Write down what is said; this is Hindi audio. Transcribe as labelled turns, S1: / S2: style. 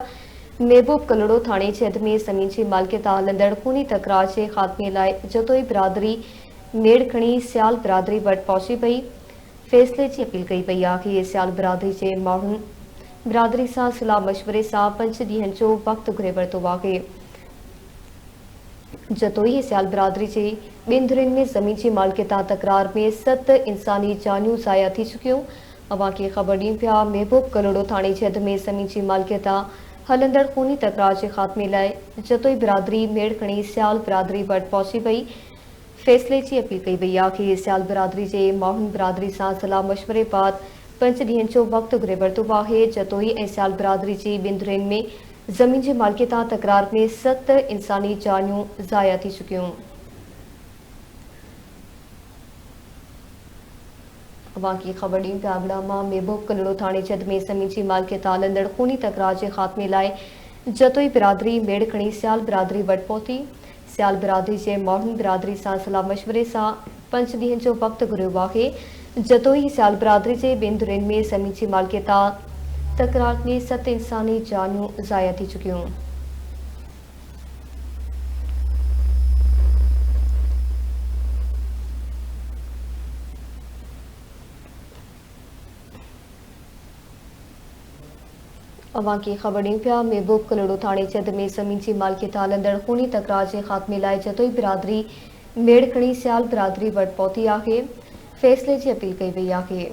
S1: महबूब कलड़ो थाणे जे हद में ज़मीन जी मालिकियत हलंदड़ खूनी तकरार जे ख़ात्मे लाइ जतोई बिरादरी मेड़ खणी सियाल बिरादरी वटि पहुची पई फ़ैसिले जी अपील कई पई आहे। सियाल बिरादरी जे माण्हुनि बिरादरी सां सलाह मशवरे सां 5 ॾींहनि जो वक़्तु घुरे वरितो आहे। जतोई सियाल बिरादरी जे ॿिनि धुरियुनि में ज़मीन जी मालिकियत तकरार में 7 इंसानी जानियूं ज़ाया थी चुकियूं। अवां खे ख़बर ॾियूं पिया महबूब कलड़ो थाणे जे हद में ज़मीन जी मालिकियत हलंदड़ खूनी तकरार जे ख़ात्मे लाइ जतोई बिरादरी मेड़ खणी सियाल बिरादरी वटि पहुची पई फ़ैसिले जी अपील कई वई आहे। सियाल बिरादरी जे माण्हुनि बिरादरी सां सलाह मशवरे बाद 5 ॾींहनि जो वक़्तु घुरे वरितो आहे। जतोई ऐं सियाल बिरादरी जी ॿिनि धुरियुनि में ज़मीन जी मालिकियत तकरार में 7 इंसानी जानियूं ज़ाया थी चुकियूं। अवां की ख़बर ॾियूं पिया अगड़ा मां महबूब कलड़ो थाणे जे हद में ज़मीन जी मालिकियत हलंदड़ खूनी तकरार जे ख़ात्मे लाइ जतोई बिरादरी मेड़ खणी सियाल बिरादरी वटि पहुती। सियाल बिरादरी जे माण्हुनि बिरादरी सां सलाह मशवरे सां 5 ॾींहनि जो वक़्तु घुरियो आहे। जतोई सियाल बिरादरी जे ॿिनि धुरियुनि में ज़मीन जी मालिकियत तकरार में 7 इंसानी जानियूं ज़ाया थी चुकियूं। अवां की ख़बर ॾियूं पिया महबूब कलड़ो थाणे जे हद में ज़मीन जी मालिकियत हलंदड़ खूनी तकरार जे ख़ात्मे लाइ जतोई बिरादरी मेड़ खणी सियाल बिरादरी वटि पहुती आहे फ़ैसिले जी अपील कई वई आहे।